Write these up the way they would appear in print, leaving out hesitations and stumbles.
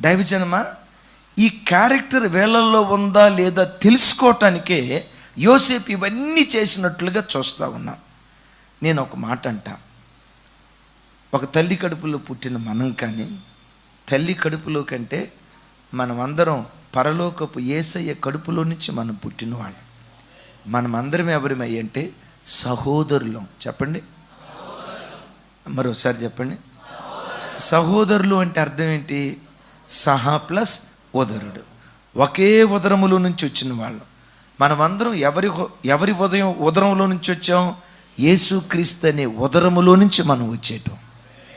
దైవజనమా, ఈ క్యారెక్టర్ వీళ్ళల్లో ఉందా లేదా తెలుసుకోవటానికే యోసేపు ఇవన్నీ చేసినట్లుగా చూస్తూ ఉన్నాం. నేను ఒక మాట అంటా, ఒక తల్లి కడుపులో పుట్టిన మనం కానీ, తల్లి కడుపులో కంటే మనమందరం పరలోకపు యేసయ్య కడుపులో నుంచి మనం పుట్టినవాళ్ళం. మనమందరం ఎవరిమై అంటే సహోదరులం. చెప్పండి, మరోసారి చెప్పండి. సహోదరులు అంటే అర్థం ఏంటి? సహ ప్లస్ ఉదరుడు, ఒకే ఉదరములో నుంచి వచ్చిన వాళ్ళు. మనమందరం ఎవరి ఉదరంలో నుంచి వచ్చాం? యేసుక్రీస్తు అనే ఉదరములో నుంచి మనం వచ్చేటం.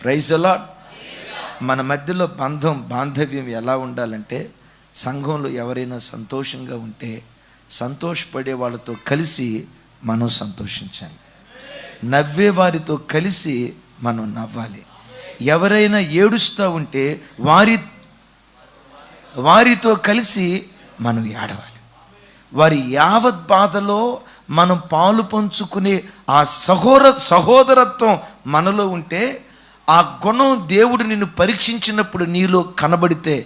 Praise the lord. మన మధ్యలో బాంధవ్యం ఎలా ఉండాలంటే, సంఘంలో ఎవరైనా సంతోషంగా ఉంటే సంతోషపడే వాళ్ళతో కలిసి మనం సంతోషించాలి, నవ్వే వారితో కలిసి మనం నవ్వాలి. ఎవరైనా ఏడుస్తూ ఉంటే వారితో కలిసి మనం ఏడవాలి. వారి యావత్ బాధలో మనం పాలు పంచుకునే ఆ సహోదరత్వం మనలో ఉంటే, ఆ గుణం దేవుడు నిన్ను పరీక్షించినప్పుడు నీలో కనబడితే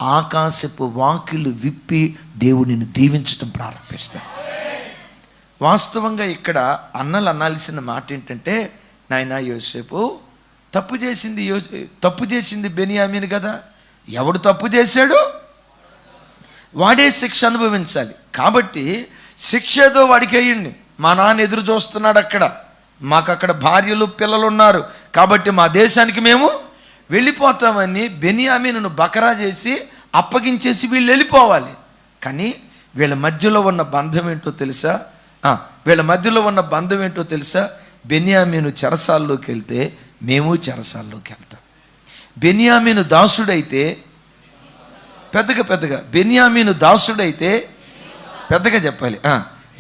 ఆకాశపు వాకిలు విప్పి దేవుడు నిన్ను దీవించడం ప్రారంభిస్తాడు. వాస్తవంగా ఇక్కడ అన్నలు అనాల్సిన మాట ఏంటంటే, నాయనా యోసేపు, తప్పు చేసింది బెన్యామీను కదా. ఎవడు తప్పు చేశాడు వాడే శిక్ష అనుభవించాలి. కాబట్టి శిక్ష ఏదో వాడికి అయ్యండి. మా నాన్న ఎదురు చూస్తున్నాడు, మాకు అక్కడ భార్యలు పిల్లలు ఉన్నారు, కాబట్టి మా దేశానికి మేము వెళ్ళిపోతామని బెన్యామీనును బకరా చేసి అప్పగించేసి వీళ్ళు వెళ్ళిపోవాలి. కానీ వీళ్ళ మధ్యలో ఉన్న బంధం ఏంటో తెలుసా? బెన్యామీను చెరసాల్లోకి వెళ్తే మేము చెరసాల్లోకి వెళ్తాం. బెన్యామీను దాసుడైతే బెన్యామీను దాసుడైతే పెద్దగా చెప్పాలి.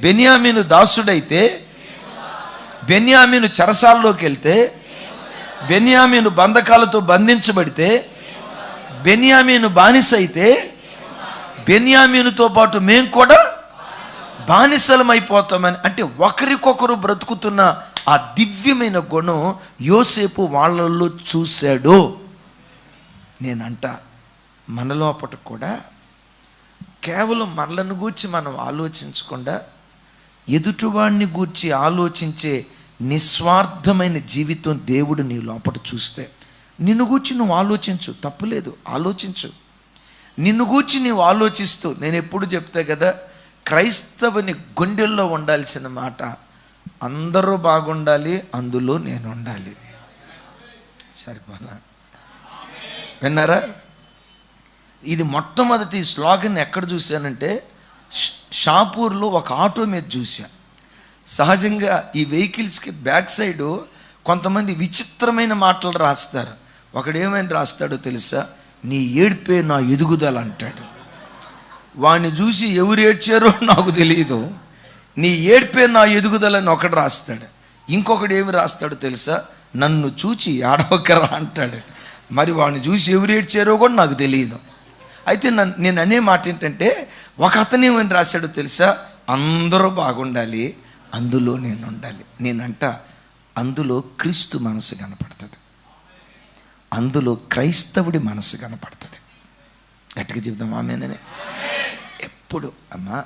బెన్యామీను దాసుడైతే బెన్యామీను చెరసాల్లోకి వెళ్తే, బెన్యామీను బంధకాలతో బంధించబడితే, బెన్యామీను బానిస అయితే, బెన్యామీనుతో పాటు మేము కూడా బానిసలమైపోతామని, అంటే ఒకరికొకరు బ్రతుకుతున్న ఆ దివ్యమైన గుణం యోసేపు వాళ్ళల్లో చూశాడు. నేనంట మన లోపట కూడా కేవలం మనలను గూర్చి మనం ఆలోచించకుండా ఎదుటివాడిని గూర్చి ఆలోచించే నిస్వార్థమైన జీవితం దేవుడు నీ లోపట చూస్తే, నిన్ను గూర్చి నువ్వు ఆలోచించు, తప్పులేదు, ఆలోచించు. నిన్ను గూర్చి నీవు ఆలోచిస్తూ, నేను ఎప్పుడు చెప్తా కదా, క్రైస్తవుని గుండెల్లో ఉండాల్సిన మాట, అందరూ బాగుండాలి, అందులో నేను ఉండాలి. సరిపోలా? విన్నారా? ఇది మొట్టమొదటి స్లోగన్ ఎక్కడ చూశానంటే, షాపూర్లో ఒక ఆటో మీద చూసా. సహజంగా ఈ వెహికల్స్కి బ్యాక్ సైడు కొంతమంది విచిత్రమైన మాటలు రాస్తారు. ఒకడు ఏమైనా రాస్తాడో తెలుసా? నీ ఏడ్పే నా ఎదుగుదల అంటాడు. వాడిని చూసి ఎవరు ఏడ్చారో నాకు తెలియదు. నీ ఏడ్పే నా ఎదుగుదలని ఒకడు రాస్తాడు. ఇంకొకడు ఏమి రాస్తాడో తెలుసా? నన్ను చూచి ఆడవకరా అంటాడు. మరి వాడిని చూసి ఎవరు ఏడ్చారో కూడా నాకు తెలియదు. అయితే నేను అనే మాట ఏంటంటే, ఒక అతను ఏమని రాశాడో తెలుసా? అందరూ బాగుండాలి, అందులో నేను ఉండాలి. నేనంట అందులో క్రీస్తు మనసు కనపడుతుంది, అందులో క్రైస్తవుడి మనసు కనపడుతుంది. గట్టిగా చెప్తాం ఆమేనని. ఎప్పుడు అమ్మా,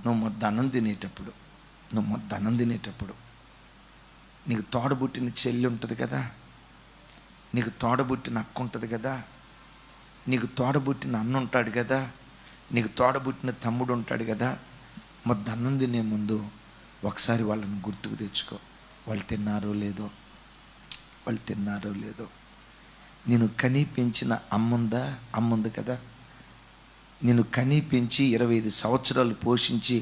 నువ్వు మొద్ద అన్నం తినేటప్పుడు నీకు తోడబుట్టిన చెల్లి ఉంటుంది కదా, నీకు తోడబుట్టిన అక్క ఉంటుంది కదా, నీకు తోడబుట్టిన అన్న ఉంటాడు కదా, నీకు తోడబుట్టిన తమ్ముడు ఉంటాడు కదా. మొద్ద అన్నం తినే ముందు ఒకసారి వాళ్ళని గుర్తుకు తెచ్చుకో. వాళ్ళు తిన్నారో లేదో. నేను కనీ పెంచిన అమ్ముంది కదా, నేను కనీ పెంచి 25 సంవత్సరాలు పోషించి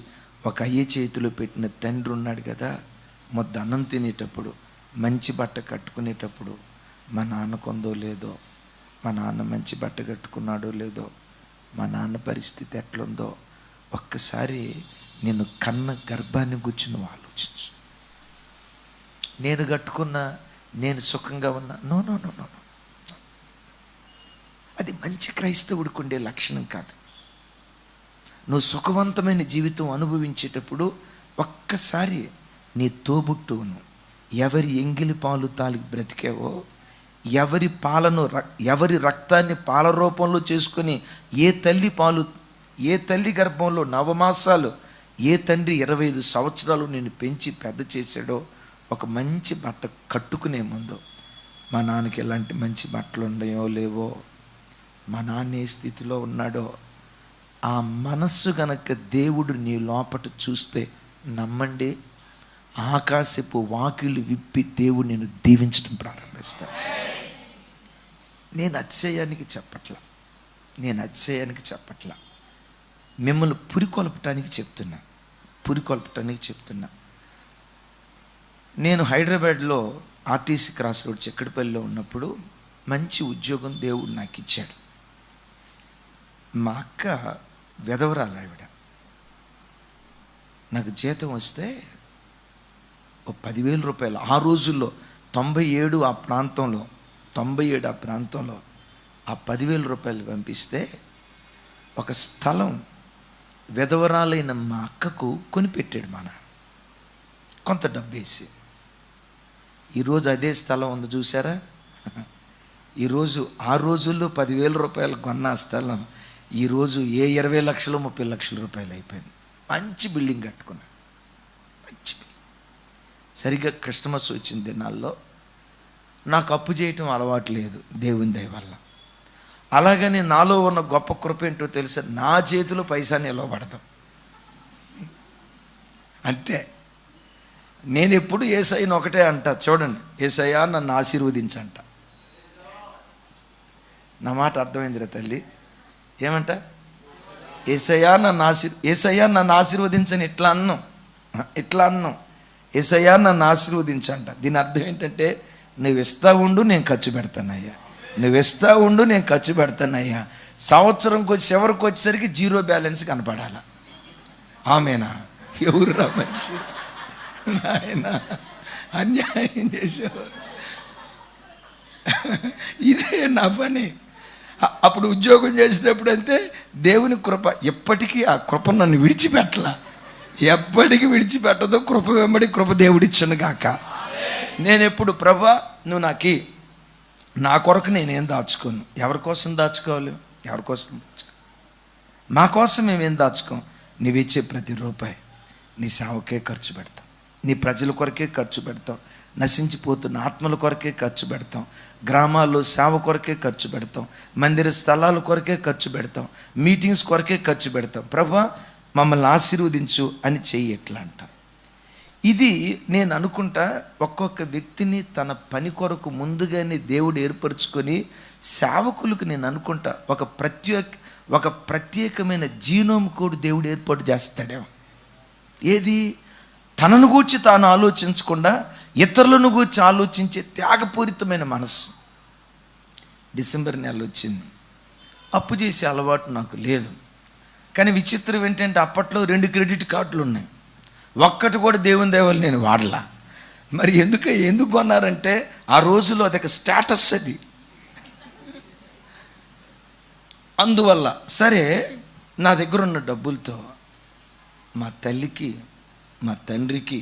ఒక అయ్య చేతిలో పెట్టిన తండ్రి ఉన్నాడు కదా. మొద్ద అన్నం తినేటప్పుడు, మంచి బట్ట కట్టుకునేటప్పుడు, మా నాన్న కొందో లేదో, మా నాన్న మంచి బట్ట కట్టుకున్నాడో లేదో, మా నాన్న పరిస్థితి ఎట్లుందో ఒక్కసారి నేను కన్న గర్భాన్ని గురించి నువ్వు ఆలోచించు. నేను కట్టుకున్నా, నేను సుఖంగా ఉన్నా, నో, అది మంచి క్రైస్తవుడికి ఉండే లక్షణం కాదు. నువ్వు సుఖవంతమైన జీవితం అనుభవించేటప్పుడు ఒక్కసారి నీ తోబుట్టువును, ఎవరి ఎంగిలి పాలు తాలికి బ్రతికావో ఎవరి రక్తాన్ని పాల రూపంలో చేసుకొని ఏ తల్లి గర్భంలో 9 మాసాలు, ఏ తండ్రి 25 సంవత్సరాలు నేను పెంచి పెద్ద చేశాడో, ఒక మంచి బట్ట కట్టుకునే ముందు మా నాన్నకి ఎలాంటి మంచి బట్టలు ఉన్నాయో లేవో, మా నాన్న ఏ స్థితిలో ఉన్నాడో, ఆ మనస్సు గనక దేవుడు నీ లోపట చూస్తే నమ్మండి, ఆకాశపు వాకిళ్ళు విప్పి దేవుడు నేను దీవించడం ప్రారంభిస్తాను. నేను అతిశయానికి చెప్పట్లా, మిమ్మల్ని పురికొల్పటానికి చెప్తున్నా. నేను హైదరాబాద్లో ఆర్టీసీ క్రాస్ రోడ్ చెక్కడిపల్లిలో ఉన్నప్పుడు మంచి ఉద్యోగం దేవుడు నాకు ఇచ్చాడు. మా అక్క వెధవరాలు, ఆవిడ నాకు జీతం వస్తే ఓ 10,000 రూపాయలు ఆ రోజుల్లో 97 ఆ ప్రాంతంలో ఆ 10,000 రూపాయలు పంపిస్తే ఒక స్థలం వెధవరాలైన మా అక్కకు కొనిపెట్టాడు మా నాన్న, కొంత డబ్బేసి. ఈరోజు అదే స్థలం ఉంది చూసారా, ఈరోజు ఆ రోజుల్లో 10,000 రూపాయలు కొన్న స్థలం ఈరోజు 20 లక్షలు 30 లక్షల రూపాయలు అయిపోయింది. మంచి బిల్డింగ్ కట్టుకున్నా, సరిగ్గా క్రిస్టమస్ వచ్చిన దినాల్లో నాకు అప్పు చేయటం అలవాటు లేదు, దేవుని దయ వల్ల. అలాగని నాలో ఉన్న గొప్ప కృప ఏంటో తెలుసా, నా చేతిలో పైసా నిలవబడతాం అంతే. నేను ఎప్పుడు యేసయ్యను ఒకటే అంటా, చూడండి, యేసయ్యా నన్ను ఆశీర్వదించంట. నా మాట అర్థమైందిరా తల్లి, ఏమంట? యేసయ్యా నన్ను ఆశీర్వదించని ఇట్లా అన్నాం, యేసయ్యా నన్ను ఆశీర్వదించంట. దీని అర్థం ఏంటంటే, నువ్వు ఇస్తా ఉండు, నేను ఖర్చు పెడతానయ్యా. సంవత్సరంకి వచ్చి చివరికి వచ్చేసరికి 0 బ్యాలెన్స్ కనపడాల. ఆమెనా? ఎవరు రా మనిషి నాయన, అన్యాయం చేసేవారు. ఇదే నా పని. అప్పుడు ఉద్యోగం చేసేటప్పుడు అంతే, దేవుని కృప ఎప్పటికీ, ఆ కృప నన్ను విడిచిపెట్టలా, ఎప్పటికీ విడిచిపెట్టదు. కృప వెంబడి కృప దేవుడిచ్చును గాక. నేను ఎప్పుడు, ప్రభా నువ్వు నా కొరకు నేనేం దాచుకోను. ఎవరి కోసం దాచుకోవాలి? మా కోసం మేమేం దాచుకోం. నువ్విచ్చే ప్రతి రూపాయి నీ సేవకే ఖర్చు పెడతాం, నీ ప్రజల కొరకే ఖర్చు పెడతాం, నశించిపోతున్న ఆత్మల కొరకే ఖర్చు పెడతాం, గ్రామాల్లో సేవ కొరకే ఖర్చు పెడతాం, మందిర స్థలాల కొరకే ఖర్చు పెడతాం, మీటింగ్స్ కొరకే ఖర్చు పెడతాం. ప్రభా మమ్మల్ని ఆశీర్వదించు అని చెయ్యి ఎట్లా అంట. ఇది నేను అనుకుంటా, ఒక్కొక్క వ్యక్తిని తన పని కొరకు ముందుగానే దేవుడు ఏర్పరచుకొని సేవకులకు నేను అనుకుంటా ఒక ప్రత్యేకమైన జీనోమ్ కోడ్ దేవుడు ఏర్పాటు చేస్తాడేమో. ఏది? తనను గూర్చి తాను ఆలోచించకుండా ఇతరులను గూర్చి ఆలోచించే త్యాగపూరితమైన మనసు. డిసెంబర్ నెల వచ్చింది, అప్పు చేసే అలవాటు నాకు లేదు. కానీ విచిత్రం ఏంటంటే, అప్పట్లో 2 క్రెడిట్ కార్డులు ఉన్నాయి, ఒక్కటి కూడా దేవుని దేవలు నేను వాడలా. మరి ఎందుకు కొన్నారంటే, ఆ రోజులో అదొక స్టేటస్ అది. అందువల్ల సరే, నా దగ్గర ఉన్న డబ్బులతో మా తల్లికి, మా తండ్రికి,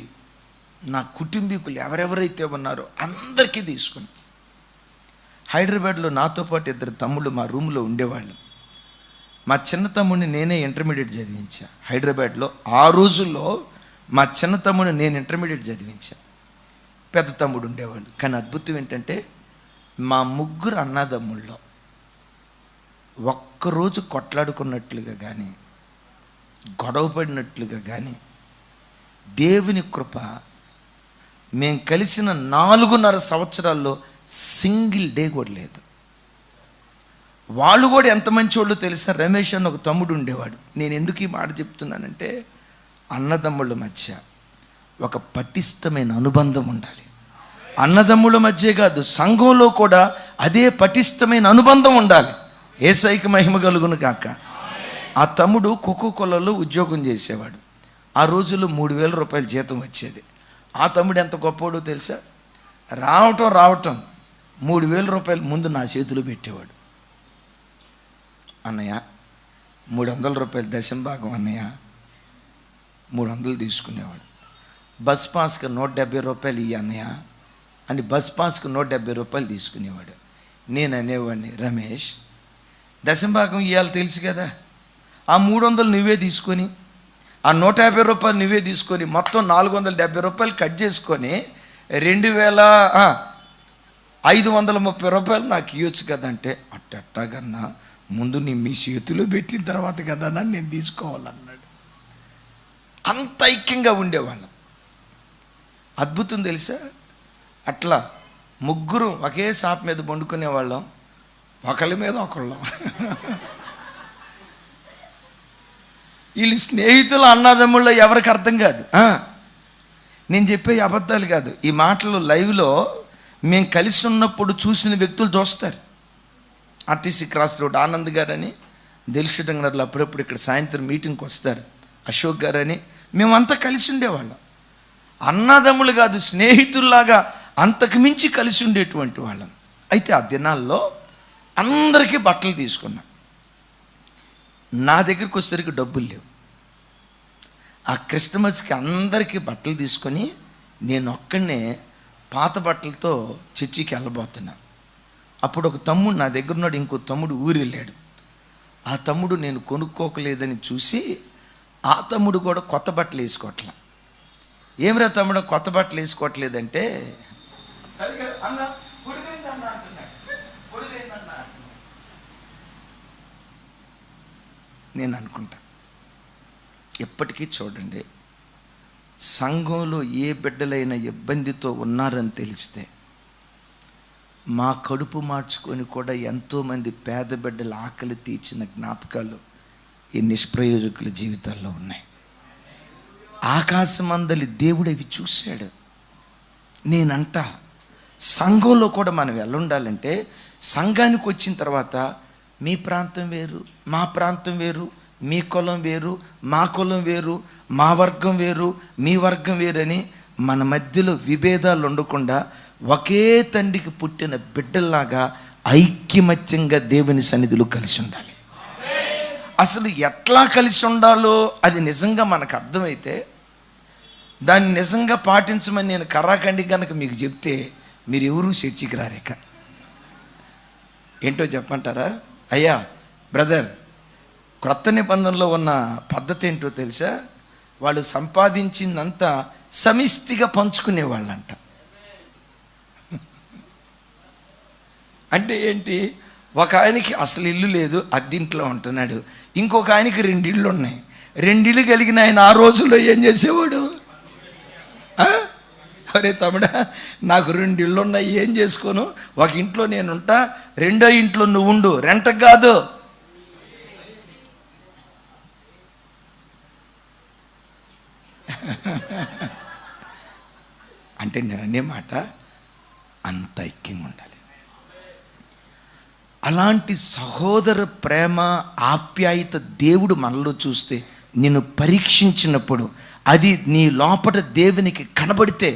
నా కుటుంబీకులు ఎవరెవరైతే ఉన్నారో అందరికీ తీసుకుని, హైదరాబాద్లో నాతో పాటు 2 తమ్ముళ్ళు మా రూమ్లో ఉండేవాళ్ళు. మా చిన్న తమ్ముడిని నేనే ఇంటర్మీడియట్ చదివించా హైదరాబాద్లో. ఆ రోజుల్లో మా చిన్న తమ్ముడిని నేను ఇంటర్మీడియట్ చదివించా, పెద్ద తమ్ముడు ఉండేవాళ్ళు. కానీ అద్భుతం ఏంటంటే, మా 3 అన్నదమ్ముల్లో ఒక్కరోజు కొట్లాడుకున్నట్లుగా కానీ, గొడవ పడినట్లుగా కానీ, దేవుని కృప మేము కలిసిన 4.5 సంవత్సరాల్లో సింగిల్ డే కూడా లేదు. వాళ్ళు కూడా ఎంత మంచి వాళ్ళు తెలుసా? రమేష్ అని ఒక తమ్ముడు ఉండేవాడు. నేను ఎందుకు ఈ మాట చెప్తున్నానంటే, అన్నదమ్ముళ్ళ మధ్య ఒక పటిష్టమైన అనుబంధం ఉండాలి. అన్నదమ్ముల మధ్య కాదు, సంఘంలో కూడా అదే పటిష్టమైన అనుబంధం ఉండాలి. యేసయ్యకి మహిమ కలుగును కాక. ఆ తమ్ముడు కోకోకోలాలో ఉద్యోగం చేసేవాడు. ఆ రోజుల్లో 3,000 రూపాయలు జీతం వచ్చేది. ఆ తమ్ముడు ఎంత గొప్పవాడో తెలుసా? రావటం 3,000 రూపాయలు ముందు నా చేతిలో పెట్టేవాడు. అన్నయ్య 300 రూపాయలు దశంభాగం అన్నయ్య, 300 తీసుకునేవాడు. బస్ పాస్కి 170 రూపాయలు ఇయ్యి అన్నయ్య అని బస్ పాస్కు 170 రూపాయలు తీసుకునేవాడు. నేను అనేవాడిని, రమేష్ దశంభాగం ఇవ్వాలి తెలుసు కదా, ఆ 300 నువ్వే తీసుకొని, ఆ 150 రూపాయలు నువ్వే తీసుకొని, మొత్తం 470 రూపాయలు కట్ చేసుకొని 2530 రూపాయలు నాకు ఇవ్వచ్చు కదంటే, అట్టగన్నా ముందు మీ చేతిలో పెట్టిన తర్వాత కదా నేను తీసుకోవాలన్నాడు. అంత ఐక్యంగా ఉండేవాళ్ళం. అద్భుతం తెలుసా, అట్లా ముగ్గురు ఒకే షాప్ మీద వండుకునేవాళ్ళం, ఒకళ్ళ మీద ఒకళ్ళం. వీళ్ళు స్నేహితులు అన్నదమ్ముళ్ళు ఎవరికి అర్థం కాదు. నేను చెప్పే అబద్ధాలు కాదు, ఈ మాటలు లైవ్లో మేము కలిసి ఉన్నప్పుడు చూసిన వ్యక్తులు చూస్తారు. ఆర్టీసీ క్రాస్ రోడ్ ఆనంద్ గారని, దిల్షుక్ నగర్లో అప్పుడప్పుడు ఇక్కడ సాయంత్రం మీటింగ్కి వస్తారు, అశోక్ గారని, మేమంతా కలిసి ఉండేవాళ్ళం. అన్నదమ్ములు కాదు, స్నేహితుల్లాగా అంతకు మించి కలిసి ఉండేటువంటి వాళ్ళం. అయితే ఆ దినాల్లో అందరికీ బట్టలు తీసుకున్నాం. నా దగ్గరికి వచ్చేసరికి డబ్బులు లేవు. ఆ క్రిస్టమస్కి అందరికీ బట్టలు తీసుకొని నేను ఒక్కడనే పాత బట్టలతో చర్చికి వెళ్ళబోతున్నా. అప్పుడు ఒక తమ్ముడు నా దగ్గర ఉన్నాడు, ఇంకో తమ్ముడు ఊరు వెళ్ళాడు. ఆ తమ్ముడు నేను కొనుక్కోకలేదని చూసి ఆ తమ్ముడు కూడా కొత్త బట్టలు వేసుకోవట్లే. ఏమిరా తమ్ముడు కొత్త బట్టలు వేసుకోవట్లేదంటే, నేను అనుకుంటా, ఎప్పటికీ చూడండి, సంఘంలో ఏ బిడ్డలైనా ఇబ్బందితో ఉన్నారని తెలిస్తే మా కడుపు మార్చుకొని కూడా ఎంతోమంది పేద బిడ్డల ఆకలి తీర్చిన జ్ఞాపకాలు ఈ నిష్ప్రయోజకుల జీవితాల్లో ఉన్నాయి. ఆకాశమందలి దేవుడు అవి చూశాడు. నేనంట సంఘంలో కూడా మనం ఎలా ఉండాలంటే, సంఘానికి వచ్చిన తర్వాత మీ ప్రాంతం వేరు, మా ప్రాంతం వేరు, మీ కులం వేరు, మా కులం వేరు, మా వర్గం వేరు, మీ వర్గం వేరని మన మధ్యలో విభేదాలు ఉండకుండా ఒకే తండ్రికి పుట్టిన బిడ్డల్లాగా ఐక్యమత్యంగా దేవుని సన్నిధిలో కలిసి ఉండాలి. అసలు ఎట్లా కలిసి ఉండాలో అది నిజంగా మనకు అర్థమైతే దాన్ని నిజంగా పాటించమని నేను కర్రాకండి కనుక మీకు చెప్తే మీరు ఎవరూ చర్చికి రారేక. ఏంటో చెప్పంటారా? అయ్యా బ్రదర్, క్రొత్త నిబంధనలో ఉన్న పద్ధతి ఏంటో తెలుసా? వాళ్ళు సంపాదించిందంతా సమిష్టిగా పంచుకునేవాళ్ళంట. అంటే ఏంటి? ఒక ఆయనకి అసలు ఇల్లు లేదు, అద్దెంట్లో ఉంటున్నాడు. ఇంకొక ఆయనకి 2 ఇళ్ళు ఉన్నాయి. 2 ఇళ్ళు కలిగిన ఆయన ఆ రోజుల్లో ఏం చేసేవాడు? అరే తమ్ముడా, నాకు 2 ఇళ్ళు ఉన్నాయి, ఏం చేసుకోను? ఒక ఇంట్లో నేను ఉంటా, రెండో ఇంట్లో నువ్వు ఉండు, రెంటకు కాదు. అంటే నేను అనే మాట, అంత ఐక్యంగా ఉండాలి. అలాంటి సహోదర ప్రేమ ఆప్యాయత దేవుడు మనలో చూస్తే, నిన్ను పరీక్షించినప్పుడు అది నీ లోపట దేవునికి కనబడితే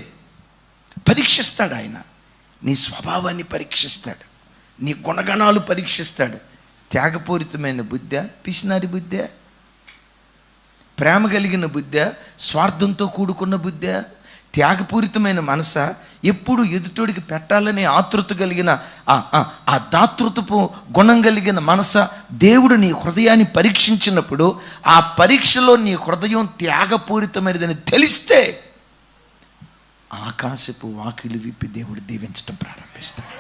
పరీక్షిస్తాడు. ఆయన నీ స్వభావాన్ని పరీక్షిస్తాడు, నీ గుణగణాలు పరీక్షిస్తాడు. త్యాగపూరితమైన బుద్ధ, పిసినారి బుద్ధ, ప్రేమ కలిగిన బుద్ధ, స్వార్థంతో కూడుకున్న బుద్ధ, త్యాగపూరితమైన మనస, ఎప్పుడు ఎదుటోడికి పెట్టాలనే ఆతృత కలిగిన ఆ దాతృత్వపు గుణం కలిగిన మనస. దేవుడు నీ హృదయాన్ని పరీక్షించినప్పుడు ఆ పరీక్షలో నీ హృదయం త్యాగపూరితమైనదని తెలిస్తే ఆకాశపు వాకిలి విప్పి దేవుడు దీవించడం ప్రారంభిస్తాడు.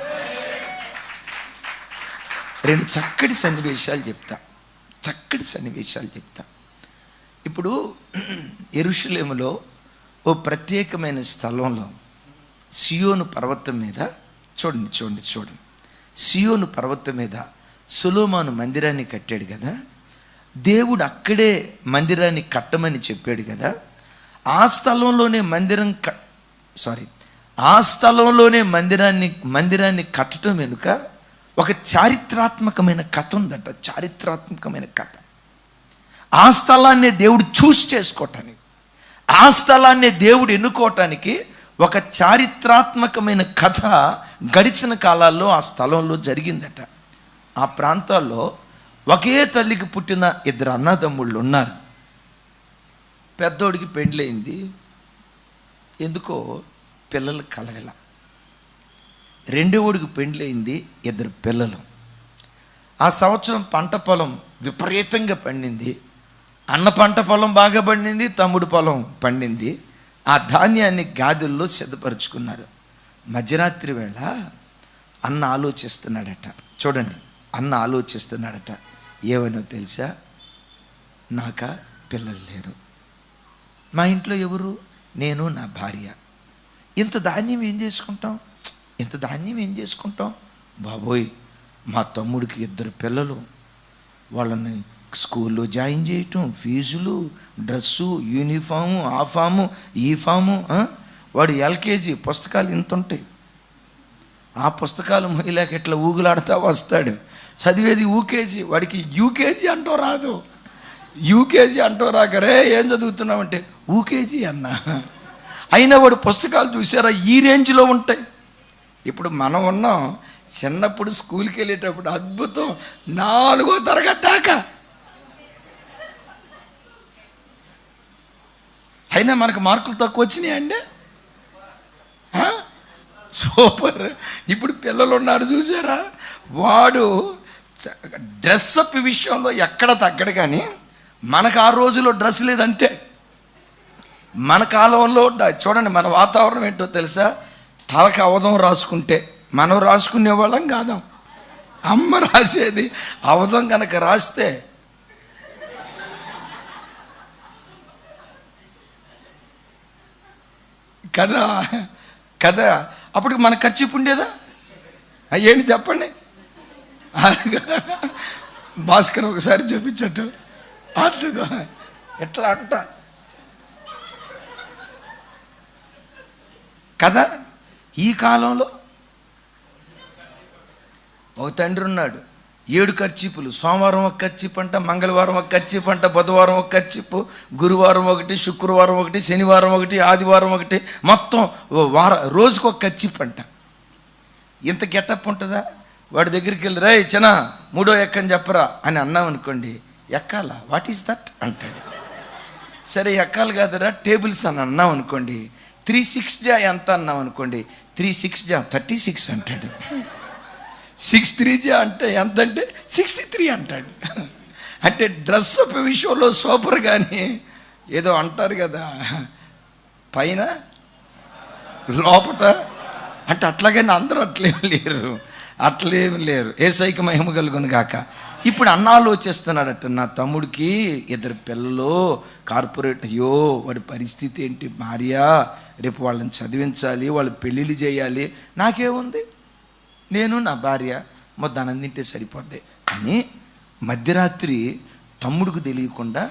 2 చక్కటి సన్నివేశాలు చెప్తా. ఇప్పుడు యెరూషలేములో ఓ ప్రత్యేకమైన స్థలంలో సియోను పర్వతం మీద చూడండి సియోను పర్వతం మీద సొలొమోను మందిరాన్ని కట్టాడు కదా. దేవుడు అక్కడే మందిరాన్ని కట్టమని చెప్పాడు కదా. ఆ స్థలంలోనే మందిరాన్ని కట్టడం వెనుక ఒక చారిత్రాత్మకమైన కథ ఉందట. చారిత్రాత్మకమైన కథ. ఆ స్థలాన్ని దేవుడు చేసుకోవటానికి, ఆ స్థలాన్ని దేవుడు ఎన్నుకోవటానికి ఒక చారిత్రాత్మకమైన కథ గడిచిన కాలాల్లో ఆ స్థలంలో జరిగిందట. ఆ ప్రాంతాల్లో ఒకే తల్లికి పుట్టిన 2 అన్నదమ్ముళ్ళు ఉన్నారు. పెద్దోడికి పెండ్లయింది, ఎందుకో పిల్లలు కలగల. రెండోవాడికి పెండ్లయింది, 2 పిల్లలు. ఆ సంవత్సరం పంట పొలం విపరీతంగా పండింది. అన్న పంట పొలం బాగా పండింది, తమ్ముడు పొలం పండింది. ఆ ధాన్యాన్ని గాదెల్లో సిద్ధపరుచుకున్నారు. మధ్యరాత్రి వేళ అన్న ఆలోచిస్తున్నాడట. చూడండి, అన్న ఆలోచిస్తున్నాడట. ఏమనో తెలుసా? నాకా పిల్లలు లేరు, మా ఇంట్లో ఎవరు? నేను, నా భార్య. ఇంత ధాన్యం ఏం చేసుకుంటాం, ఇంత ధాన్యం ఏం చేసుకుంటాం? బాబోయ్, మా తమ్ముడికి 2 పిల్లలు, వాళ్ళని స్కూల్లో జాయిన్ చేయటం, ఫీజులు, డ్రెస్సు, యూనిఫాము, ఆ ఫాము, ఈ ఫాము. వాడు ఎల్కేజీ పుస్తకాలు ఇంత ఉంటాయి. ఆ పుస్తకాలు మహిళకి ఇట్లా ఊగులాడుతూ వస్తాడు. చదివేది యూకేజీ, వాడికి యూకేజీ అంటూ రాదు. యూకేజీ అంటూ రాకరే ఏం చదువుతున్నామంటే యూకేజీ అన్న. అయినా వాడు పుస్తకాలు చూసారా ఈ రేంజ్లో ఉంటాయి. ఇప్పుడు మనం ఉన్నాం, చిన్నప్పుడు స్కూల్కి వెళ్ళేటప్పుడు అద్భుతం, 4వ తరగతి దాకా. అయినా మనకు మార్కులు తక్కువ వచ్చినాయి అండి. సూపర్. ఇప్పుడు పిల్లలు ఉన్నారు చూసారా, వాడు డ్రెస్అప్ విషయంలో ఎక్కడ తగ్గడు. కానీ మనకు ఆ రోజులో డ్రెస్ లేదంతే. మన కాలంలో చూడండి, మన వాతావరణం ఏంటో తెలుసా? తలకు అవధం రాసుకుంటే మనం రాసుకునే వాళ్ళం కాదాం, అమ్మ రాసేది. అవధం కనుక రాస్తే కదా కదా అప్పటికి మన ఖర్చు ఉండేదా? ఏంటి చెప్పండి. భాస్కర్ ఒకసారి చూపించట్టు అద్దుగా ఎట్లా అంట కదా. ఈ కాలంలో ఒక తండ్రి ఉన్నాడు, 7 ఖర్చీపులు. సోమవారం ఒక ఖర్చీపు అంట, మంగళవారం ఒక ఖర్చీపు అంట, బుధవారం ఒక ఖర్చీపు, గురువారం ఒకటి, శుక్రవారం ఒకటి, శనివారం ఒకటి, ఆదివారం ఒకటి, మొత్తం రోజుకు ఒక ఖర్చీపు అంట. ఇంత గెటప్ ఉంటుందా? వాడి దగ్గరికి వెళ్ళి రే చిన్న 3వ ఎక్కని చెప్పరా అని అన్నాం అనుకోండి, ఎక్కాలా, వాట్ ఈస్ దట్ అంటాడు. సరే ఎక్కాలి కాదురా టేబుల్స్ అని అన్నాం అనుకోండి, 3 6 జా ఎంత అన్నాం అనుకోండి, 3 6 జా 36 అంటాడు. 6 3 జా అంటే ఎంత అంటే 63 అంటాడు. అంటే డ్రెస్ అప్ విషయంలో సూపర్. కానీ ఏదో అంటారు కదా, పైన లోపట అంటే అట్లాగని అందరూ అట్లేం లేరు. యేసయ్యకి మహిమ కలుగును గాక. ఇప్పుడు అన్న ఆలోచిస్తున్నాడట, నా తమ్ముడికి 2 పిల్లలు, కార్పొరేట్. అయ్యో వాడి పరిస్థితి ఏంటి, భార్య, రేపు వాళ్ళని చదివించాలి, వాళ్ళు పెళ్ళిళ్ళు చేయాలి. నాకేముంది, నేను నా భార్య మొత్తం తింటే సరిపోద్ది అని మధ్యరాత్రి తమ్ముడికి తెలియకుండా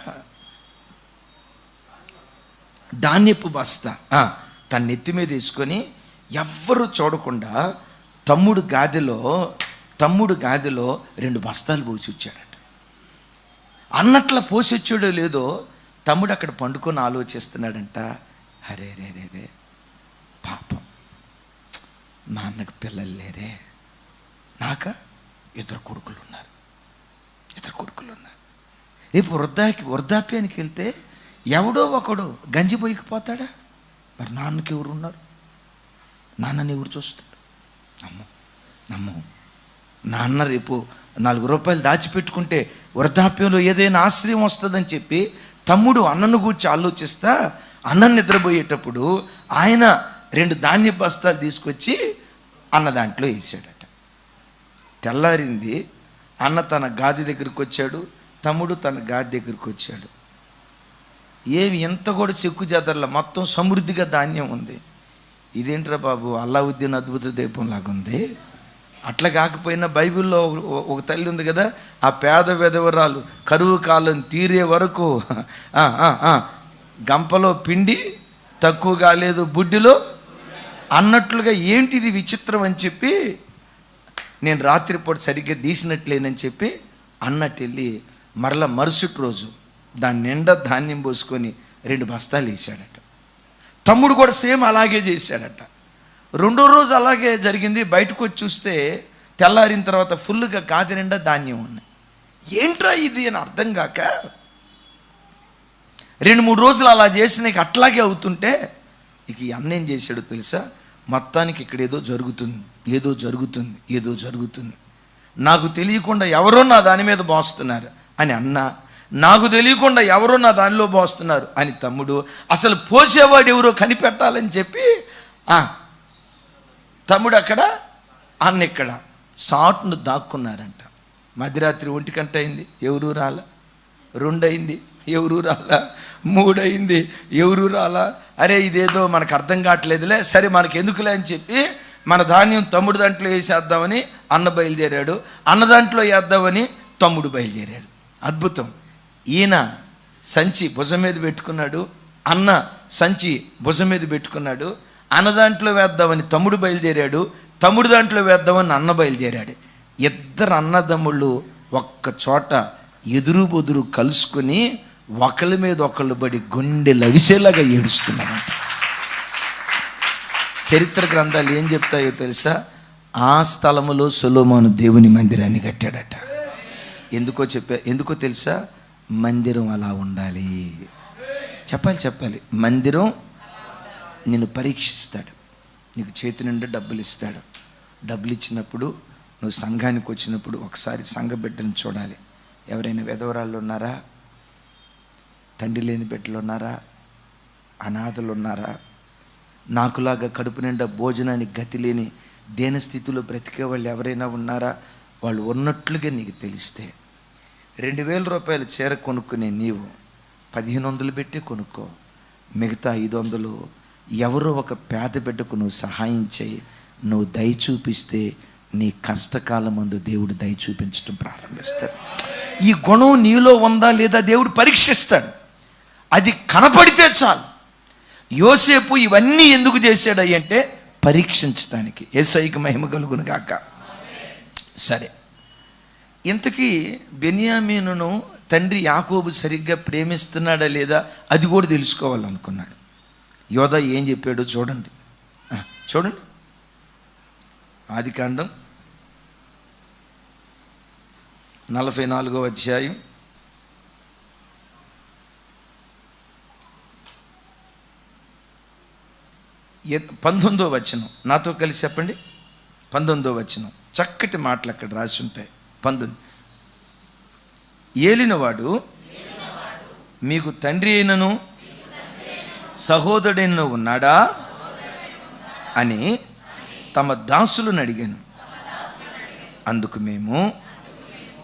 ధాన్యపు బస్తా తన నెత్తి మీద వేసుకొని ఎవ్వరూ చూడకుండా తమ్ముడు గాదిలో 2 బస్తాలు పోసి వచ్చాడట. అన్నట్ల పోసి వచ్చాడో లేదో తమ్ముడు అక్కడ పండుకొని ఆలోచిస్తున్నాడంట, అరే రే రే రే పాపం, మా అన్నకు పిల్లలు లేరే, నాక 2 కొడుకులు ఉన్నారు. రేపు వృద్ధాప్యానికి వెళ్తే ఎవడో ఒకడు గంజి పోయిపోతాడా? మరి నాన్నకి ఎవరు ఉన్నారు? నాన్నని ఎవరు చూస్తాడు? అమ్మో నాన్న రేపు 4 రూపాయలు దాచిపెట్టుకుంటే వృద్ధాప్యంలో ఏదైనా ఆశ్రయం వస్తుందని చెప్పి తమ్ముడు అన్నను గురించి ఆలోచిస్తా అన్నం నిద్రపోయేటప్పుడు ఆయన 2 ధాన్య బస్తాలు తీసుకొచ్చి అన్న దాంట్లో వేసాడట. తెల్లారింది, అన్న తన గాది దగ్గరికి వచ్చాడు, తమ్ముడు తన గాది దగ్గరికి వచ్చాడు. ఏమి ఎంత కూడా చెక్కు జాతరలో మొత్తం సమృద్ధిగా ధాన్యం ఉంది. ఇదేంట్రా బాబు, అల్లావుద్దీన్ అద్భుత దీపం లాగా ఉంది. అట్లా కాకపోయినా బైబిల్లో ఒక తల్లి ఉంది కదా, ఆ పేద విధవరాలు కరువు కాలం తీరే వరకు గంపలో పిండి తక్కువ కాలేదు, బుడ్డిలో అన్నట్లుగా. ఏంటిది విచిత్రం అని చెప్పి, నేను రాత్రిపూట సరిగ్గా తీసినట్లేనని చెప్పి అన్నట్టు వెళ్ళి మరలా మరుసటి రోజు దాని నిండా ధాన్యం పోసుకొని 2 బస్తాలు వేసాడట. తమ్ముడు కూడా సేమ్ అలాగే చేశాడట. 2వ రోజు అలాగే జరిగింది. బయటకు వచ్చి చూస్తే తెల్లారిన తర్వాత ఫుల్గా గాది నిండా ధాన్యం ఉన్నాయి. ఏంట్రా ఇది అని అర్థం కాక 2-3 రోజులు అలా చేసిన అట్లాగే అవుతుంటే ఇక ఈ అన్న ఏం చేశాడో తెలుసా, మొత్తానికి ఇక్కడ ఏదో జరుగుతుంది, నాకు తెలియకుండా ఎవరో నా దాని మీద మోస్తున్నారు అని అన్న, నాకు తెలియకుండా ఎవరో నా దానిలో మోస్తున్నారు అని తమ్ముడు, అసలు పోసేవాడు ఎవరో కనిపెట్టాలని చెప్పి తమ్ముడు అక్కడ, అన్న ఇక్కడ సాటును దాక్కున్నారంట. మధ్యరాత్రి 1 గంట అయింది, ఎవరూ రాలా. 2 అయింది, ఎవరూ రాలా. 3 అయింది, ఎవరూ రాలా. అరే ఇదేదో మనకు అర్థం కావట్లేదులే, సరే మనకు ఎందుకులే అని చెప్పి మన ధాన్యం తమ్ముడు దాంట్లో వేసేద్దామని అన్న బయలుదేరాడు, అన్న దాంట్లో వేద్దామని తమ్ముడు బయలుదేరాడు. అద్భుతం. ఈయన సంచి భుజం మీద పెట్టుకున్నాడు, అన్న సంచి భుజం మీద పెట్టుకున్నాడు. అన్న దాంట్లో వేద్దామని తమ్ముడు బయలుదేరాడు, తమ్ముడు దాంట్లో వేద్దామని అన్న బయలుదేరాడు. ఇద్దరు అన్నదమ్ముళ్ళు ఒక్క చోట ఎదురు బొదురు కలుసుకొని ఒకళ్ళ మీద ఒకళ్ళు పడి గుండె లవిసేలాగా ఏడుస్తున్నారంట. చరిత్ర గ్రంథాలు ఏం చెప్తాయో తెలుసా? ఆ స్థలములో సొలొమోను దేవుని మందిరాన్ని కట్టాడట. ఎందుకో తెలుసా? మందిరం అలా ఉండాలి. చెప్పాలి. మందిరం నిన్ను పరీక్షిస్తాడు, నీకు చేతి నిండా డబ్బులు ఇస్తాడు. డబ్బులు ఇచ్చినప్పుడు నువ్వు సంఘానికి వచ్చినప్పుడు ఒకసారి సంఘ బిడ్డను చూడాలి. ఎవరైనా విధవరాళ్ళు ఉన్నారా? తండ్రి లేని బిడ్డలు ఉన్నారా? అనాథలు ఉన్నారా? నాకులాగా కడుపు నిండా భోజనానికి గతి లేని దేనస్థితిలో బ్రతికే వాళ్ళు ఎవరైనా ఉన్నారా? వాళ్ళు ఉన్నట్లుగా నీకు తెలిస్తే 2000 రూపాయలు చీర కొనుక్కునే నీవు 1500 పెట్టి కొనుక్కో. మిగతా 500 ఎవరో ఒక పేద బిడ్డకు నువ్వు సహాయం చేయి. నువ్వు దయ చూపిస్తే నీ కష్టకాలం ముందు దేవుడు దయ చూపించడం ప్రారంభిస్తాడు. ఈ గుణం నీలో ఉందా లేదా దేవుడు పరీక్షిస్తాడు. అది కనపడితే చాలు. యోసేపు ఇవన్నీ ఎందుకు చేశాడు అంటే పరీక్షించడానికి. యేసయ్యకి మహిమ కలుగును గాక. సరే, ఇంతకీ బెన్యామీనును తండ్రి యాకోబు సరిగ్గా ప్రేమిస్తున్నాడా లేదా అది కూడా తెలుసుకోవాలనుకున్నాడు. యోధా ఏం చెప్పాడో చూడండి. ఆదికాండం 44వ అధ్యాయం 19వ వచనం. నాతో కలిసి చెప్పండి. 19వ వచనం. చక్కటి మాటలు అక్కడ రాసి ఉంటాయి. 19. ఏలినవాడు మీకు తండ్రి అయినను సహోదరుడైన ఉన్నాడా అని తమ దాసులను అడిగాను. అందుకు మేము,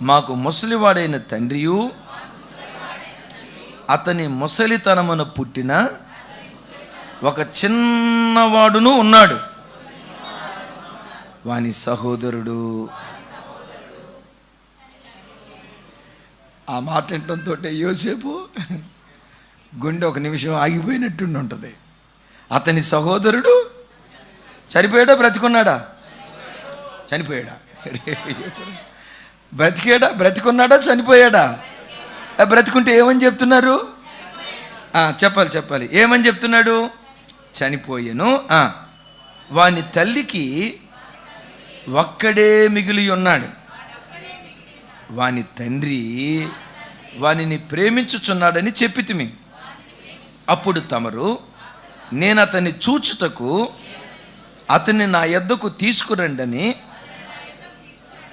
మాకు ముసలివాడైన తండ్రియు అతని ముసలితనమున పుట్టిన ఒక చిన్నవాడును ఉన్నాడు, వాని సహోదరుడు. ఆ మాట వినడంతో యోసేపు గుండె ఒక నిమిషం ఆగిపోయినట్టు ఉంటుంది. అతని సహోదరుడు చనిపోయాడా బ్రతికున్నాడా? చనిపోయాడా? బ్రతికున్నాడా చనిపోయాడా? బ్రతికుంటే ఏమని చెప్తున్నారు? చెప్పాలి. ఏమని చెప్తున్నాడు? చనిపోయాను. వాని తల్లికి ఒక్కడే మిగిలి ఉన్నాడు, వాని తండ్రి వానిని ప్రేమించుచున్నాడని చెప్పితిమి. అప్పుడు తమరు, నేను అతన్ని చూచుటకు అతన్ని నా యొద్దకు తీసుకురండని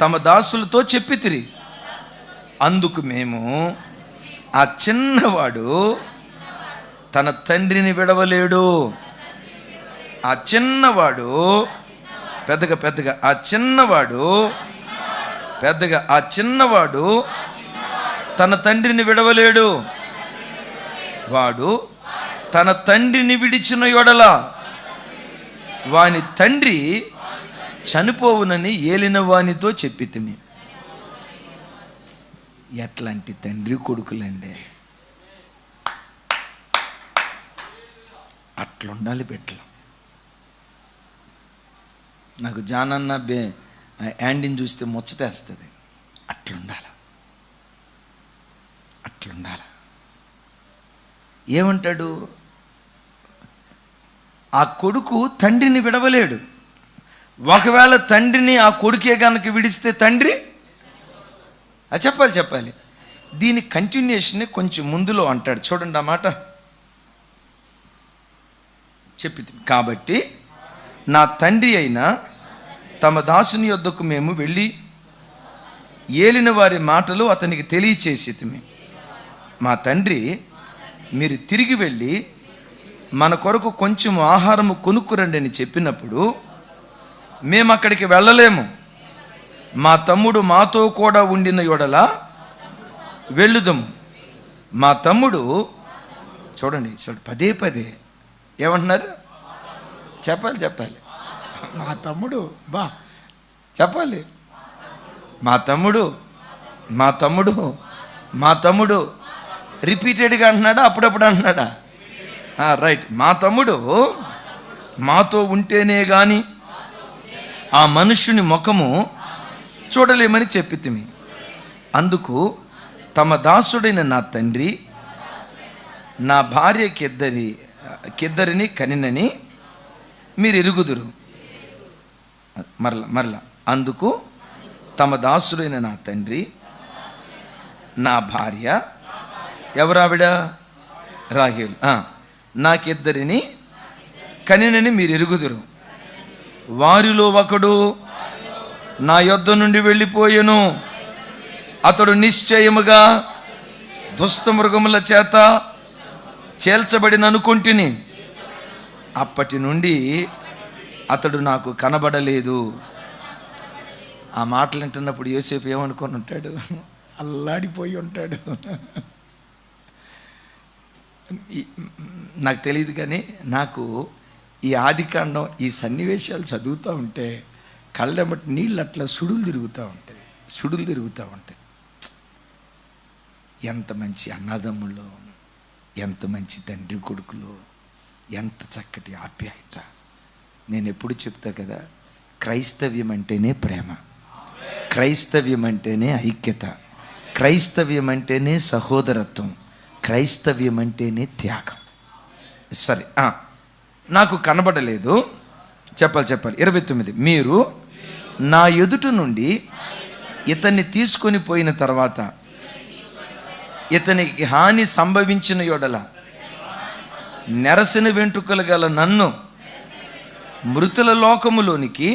తమ దాసులతో చెప్పితిరి. అందుకు మేము, ఆ చిన్నవాడు తన తండ్రిని విడవలేడు. ఆ చిన్నవాడు పెద్దగా ఆ చిన్నవాడు తన తండ్రిని విడవలేడు. వాడు తన తండ్రిని విడిచిన యెడల వాని తండ్రి చనిపోవునని ఏలిన వానితో చెప్పితిమి. ఎట్లాంటి తండ్రి కొడుకులండి! అట్లుండాలి బిడ్డలు. నాకు జానన్న యాండీని చూస్తే ముచ్చటేస్తుంది. అట్లుండాలి. ఏమంటాడు? ఆ కొడుకు తండ్రిని విడవలేడు. ఒకవేళ తండ్రిని ఆ కొడుకే కనుక విడిస్తే తండ్రి చెప్పాలి. దీని కంటిన్యూషన్ కొంచెం ముందులో అంటాడు. చూడండి ఆ మాట. కాబట్టి నా తండ్రి అయిన తమ దాసుని యొద్దకు మేము వెళ్ళి ఏలిన వారి మాటలు అతనికి తెలియచేసితిమి. మా తండ్రి, మీరు తిరిగి వెళ్ళి మన కొరకు కొంచెం ఆహారము కొనుక్కురండి అని చెప్పినప్పుడు మేము అక్కడికి వెళ్ళలేము. మా తమ్ముడు మాతో కూడా ఉండిన యెడల వెళ్ళుదము. మా తమ్ముడు, చూడండి పదే పదే ఏమంటున్నారు? చెప్పాలి మా తమ్ముడు, చెప్పాలి. మా తమ్ముడు రిపీటెడ్గా అంటున్నాడా, అప్పుడప్పుడు అంటున్నాడా? రైట్. మా తమ్ముడు మాతో ఉంటేనే గాని ఆ మనుష్యుని ముఖము చూడలేమని చెప్పితిమి. అందుకు తమ దాసుడైన నా తండ్రి నా భార్యకిద్దరిని కనినని మీరు ఎరుగుదురు. మరలా అందుకు తమ దాసుడైన నా తండ్రి నా భార్య, ఎవరావిడ? రాహేలు. నాకిద్దరిని కనినని మీరు ఎరుగుదురు. వారిలో ఒకడు నా యొద్ద నుండి వెళ్ళిపోయెను. అతడు నిశ్చయముగా దుష్టమృగముల చేత చేల్చబడిన అనుకొంటిని. అప్పటి నుండి అతడు నాకు కనబడలేదు. ఆ మాటలు వింటున్నప్పుడు యోసేపు ఏమనుకొని ఉంటాడు? అల్లాడిపోయి ఉంటాడు. నాకు తెలియదు, కానీ నాకు ఈ ఆదికాండం, ఈ సన్నివేశాలు చదువుతూ ఉంటే కళ్ళెమ్మటి నీళ్ళు అట్లా సుడులు తిరుగుతూ ఉంటాయి. ఎంత మంచి అన్నదమ్ములు, ఎంత మంచి తండ్రి కొడుకులు, ఎంత చక్కటి ఆప్యాయత. నేను ఎప్పుడు చెప్తా కదా, క్రైస్తవ్యం అంటేనే ప్రేమ, క్రైస్తవ్యం అంటేనే ఐక్యత, క్రైస్తవ్యం అంటేనే సహోదరత్వం, క్రైస్తవ్యం అంటేనే త్యాగం. సరే, నాకు కనబడలేదు. చెప్పాలి 29. మీరు నా ఎదుట నుండి ఇతన్ని తీసుకొని పోయిన తర్వాత ఇతనికి హాని సంభవించిన యెడల నెరసిన వెంట్రుకలు గల నన్ను మృతుల లోకములోనికి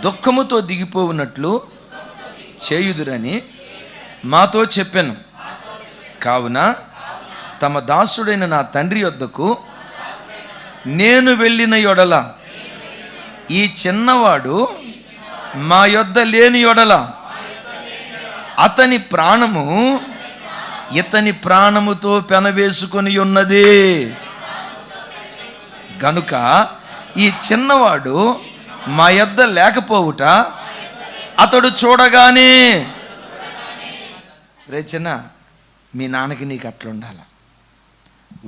దుఃఖముతో దిగిపోవునట్లు చేయుదురని మాతో చెప్పాను. కావున తమ దాసుడైన నా తండ్రి యొద్దకు నేను వెళ్ళిన యెడల ఈ చిన్నవాడు మా యొద్ద లేని యెడల అతని ప్రాణము ఇతని ప్రాణముతో పెనవేసుకొని ఉన్నది. గనుక ఈ చిన్నవాడు మా యొద్ద లేకపోవుట అతడు చూడగానే, రే చిన్న, మీ నాన్నకి నీకు అట్లా ఉండాల.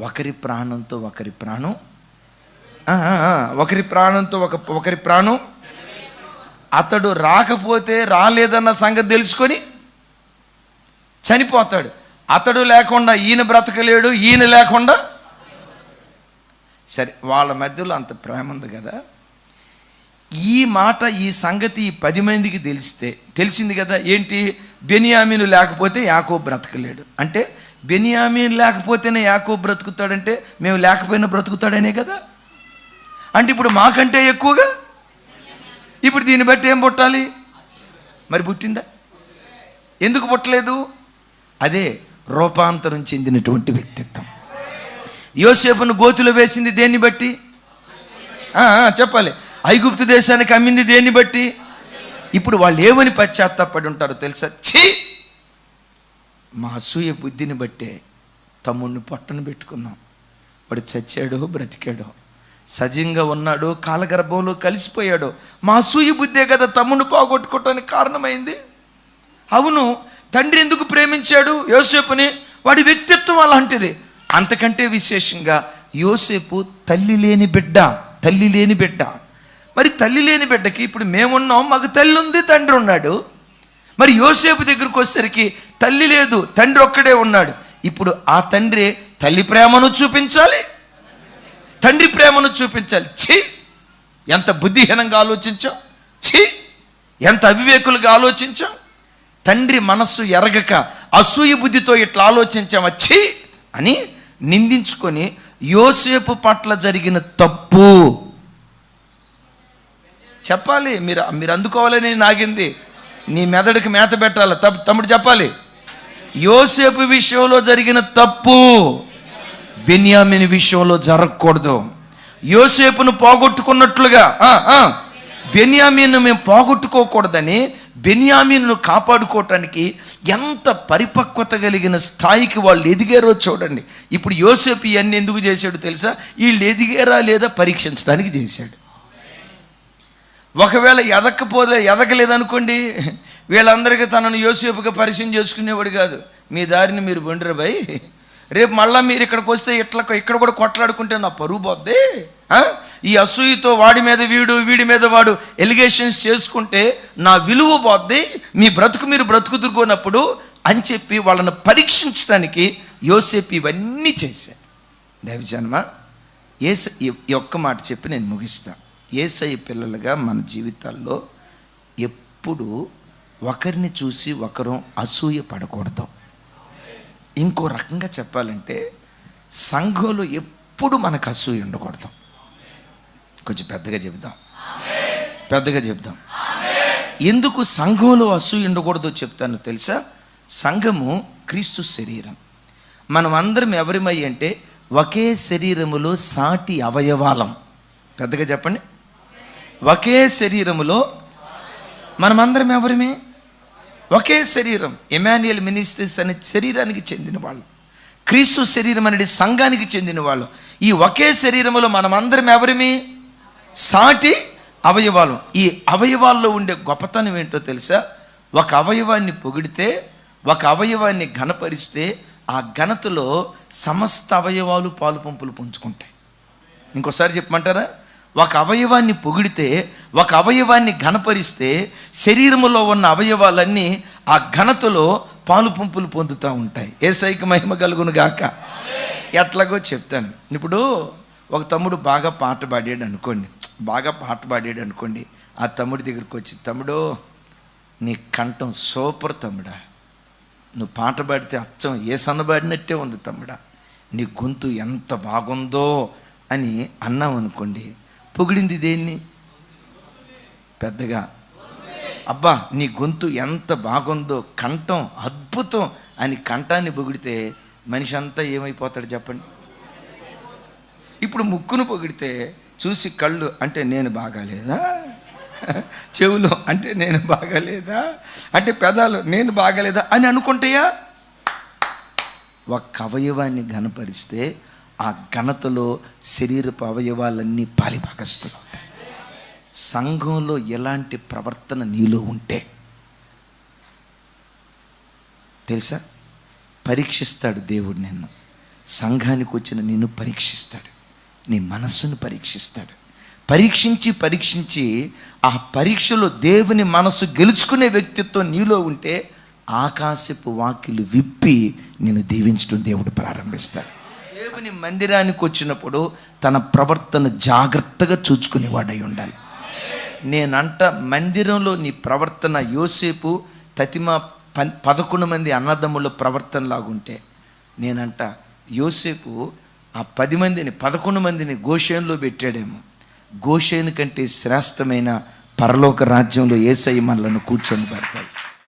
ఒకరి ప్రాణంతో ఒకరి ప్రాణం, ఒకరి ప్రాణం అతడు రాకపోతే రాలేదన్న సంగతి తెలుసుకొని చనిపోతాడు. అతడు లేకుండా ఈయన బ్రతకలేడు, ఈయన లేకుండా. సరే, వాళ్ళ మధ్యలో అంత ప్రేమ ఉంది కదా. ఈ మాట, ఈ సంగతి 10 మందికి తెలిసింది కదా. ఏంటి? బెన్యామీను లేకపోతే యాకోబు బ్రతకలేడు అంటే, బెన్యామీను లేకపోతేనే యాకోబు బ్రతుకుతాడంటే మేము లేకపోయినా బ్రతుకుతాడనే కదా. అంటే ఇప్పుడు మాకంటే ఎక్కువగా, ఇప్పుడు దీన్ని బట్టి ఏం పుట్టాలి? మరి పుట్టిందా? ఎందుకు పుట్టలేదు? అదే రూపాంతరం చెందినటువంటి వ్యక్తిత్వం. యోసేపును గోతిలో వేసింది దేన్ని బట్టి? చెప్పాలి. ఐగుప్తు దేశానికి అమ్మింది దేన్ని బట్టి? ఇప్పుడు వాళ్ళు ఏమని పశ్చాత్తాపడి ఉంటారో తెలుసా? ఛీ, మా అసూయ బుద్ధిని బట్టే తమ్ముడిని పొట్టను పెట్టుకున్నాం. వాడు చచ్చాడో బ్రతికాడో, సజీవంగా ఉన్నాడో కాలగర్భంలో కలిసిపోయాడో, మా అసూయ బుద్ధే కదా తమ్ముడిని పోగొట్టుకోవటానికి కారణమైంది. అవును, తండ్రి ఎందుకు ప్రేమించాడు యోసేపుని? వాడి వ్యక్తిత్వం అలాంటిది. అంతకంటే విశేషంగా యోసేపు తల్లి లేని బిడ్డ. మరి తల్లి లేని బిడ్డకి ఇప్పుడు మేమున్నాం, మాకు తల్లి ఉంది, తండ్రి ఉన్నాడు. మరి యోసేపు దగ్గరకు వచ్చేసరికి తల్లి లేదు, తండ్రి ఒక్కడే ఉన్నాడు. ఇప్పుడు ఆ తండ్రి తల్లి ప్రేమను చూపించాలి, తండ్రి ప్రేమను చూపించాలి. ఛీ, ఎంత బుద్ధిహీనంగా ఆలోచించాం! ఛీ, ఎంత అవివేకులుగా ఆలోచించాం! తండ్రి మనస్సు ఎరగక అసూయ బుద్ధితో ఇట్లా ఆలోచించామా ఛీ అని నిందించుకొని యోసేపు పట్ల జరిగిన తప్పు చెప్పాలి. మీరు అందుకోవాలని నాగింది. నీ మెదడుకి మేత పెట్టాలి. తమ్ముడు చెప్పాలి. యోసేపు విషయంలో జరిగిన తప్పు బెన్యామీను విషయంలో జరగకూడదు. యోసేపును పోగొట్టుకున్నట్లుగా బెన్యామీను మేము పోగొట్టుకోకూడదని బెన్యామీను కాపాడుకోవటానికి ఎంత పరిపక్వత కలిగిన స్థాయికి వాళ్ళు ఎదిగారో చూడండి. ఇప్పుడు యోసేపు ఇవన్నీ ఎందుకు చేశాడు తెలుసా? వీళ్ళు ఎదిగారా లేదా పరీక్షించడానికి చేశాడు. ఒకవేళ ఎదగలేదనుకోండి, వీళ్ళందరికీ తనను యోసేపుగా పరిచయం చేసుకునేవాడు కాదు. మీ దారిని మీరు బండిరా భయ్, రేపు మళ్ళీ మీరు ఇక్కడికి వస్తే ఇక్కడ కూడా కొట్లాడుకుంటే నా పరువు పోద్ది. ఈ అసూయతో వాడి మీద వీడి మీద వాడు ఎలిగేషన్స్ చేసుకుంటే నా విలువ పోద్ది, మీ బ్రతుకు మీరు బ్రతుకుతురుకోనప్పుడు అని చెప్పి వాళ్ళని పరీక్షించడానికి యోసేపు ఇవన్నీ చేశాడు. దైవజన్మ ఈ ఒక్క మాట చెప్పి నేను ముగిస్తా. యేసయ్య పిల్లలుగా మన జీవితాల్లో ఎప్పుడు ఒకరిని చూసి ఒకరు అసూయ పడకూడదు. ఇంకో రకంగా చెప్పాలంటే సంఘంలో ఎప్పుడు మనకు అసూయ ఉండకూడదు. కొంచెం పెద్దగా చెప్దాం. ఎందుకు సంఘంలో అసూయ ఉండకూడదో చెప్తాను తెలుసా? సంఘము క్రీస్తు శరీరం. మనం అందరం ఎవరిమై అంటే ఒకే శరీరములో సాటి అవయవాలం. పెద్దగా చెప్పండి. ఒకే శరీరములో మనమందరం ఎవరిమే? ఒకే శరీరం. ఎమాన్యుయల్ మినిస్ట్రీస్ అనే శరీరానికి చెందిన వాళ్ళు, క్రీస్తు శరీరం అనేది సంఘానికి చెందిన వాళ్ళు. ఈ ఒకే శరీరములో మనమందరం ఎవరిమి? సాటి అవయవాలు. ఈ అవయవాల్లో ఉండే గొప్పతనం ఏంటో తెలుసా? ఒక అవయవాన్ని పొగిడితే, ఒక అవయవాన్ని ఘనపరిస్తే ఆ ఘనతలో సమస్త అవయవాలు పాలు పంపులు పంచుకుంటాయి. ఇంకోసారి చెప్పమంటారా? ఒక అవయవాన్ని పొగిడితే, ఒక అవయవాన్ని ఘనపరిస్తే శరీరములో ఉన్న అవయవాలన్నీ ఆ ఘనతలో పాలు పంపులు పొందుతూ ఉంటాయి. యేసయ్యకి మహిమ కలుగును గాక. ఎట్లాగో చెప్తాను. ఇప్పుడు ఒక తమ్ముడు బాగా పాట పాడాడు అనుకోండి. ఆ తమ్ముడి దగ్గరికి వచ్చి, తమ్ముడు నీ కంఠం సూపర్ తమ్ముడా, నువ్వు పాట పాడితే అచ్చం ఏ సన్నబాడినట్టే ఉంది తమ్ముడా, నీ గొంతు ఎంత బాగుందో అని అన్నాం అనుకోండి. పొగిడింది దేన్ని? పెద్దగా అబ్బా నీ గొంతు ఎంత బాగుందో, కంఠం అద్భుతం అని కంఠాన్ని పొగిడితే మనిషి అంతా ఏమైపోతాడు చెప్పండి? ఇప్పుడు ముక్కును పొగిడితే చూసి కళ్ళు అంటే నేను బాగాలేదా, చెవులు అంటే నేను బాగాలేదా, అంటే పెదాలు నేను బాగాలేదా అని అనుకుంటాయా? ఒక్క అవయవాన్ని ఘనపరిస్తే ఆ ఘనతలో శరీరపు అవయవాలన్నీ పాలిభాగస్తులు అవుతాయి. సంఘంలో ఎలాంటి ప్రవర్తన నీలో ఉంటే తెలుసా? పరీక్షిస్తాడు దేవుడు నిన్ను. సంఘానికి వచ్చిన నిన్ను పరీక్షిస్తాడు, నీ మనస్సును పరీక్షిస్తాడు. పరీక్షించి ఆ పరీక్షలో దేవుని మనస్సు గెలుచుకునే వ్యక్తిత్వం నీలో ఉంటే ఆకాశపు వాకిలు విప్పి నిన్ను దీవించడం దేవుడు ప్రారంభిస్తాడు. దేవుని మందిరానికి వచ్చినప్పుడు తన ప్రవర్తన జాగ్రత్తగా చూచుకునేవాడై ఉండాలి. నేనంట మందిరంలో నీ ప్రవర్తన యోసేపు తతిమ 11 మంది అన్నదమ్ముల ప్రవర్తన లాగుంటే, నేనంట యోసేపు ఆ 11 మందిని గోషేనులో పెట్టాడేమో. గోషేను కంటే శ్రేష్టమైన పరలోక రాజ్యంలో యేసయ్య మనలను కూర్చొని పెడతాడు.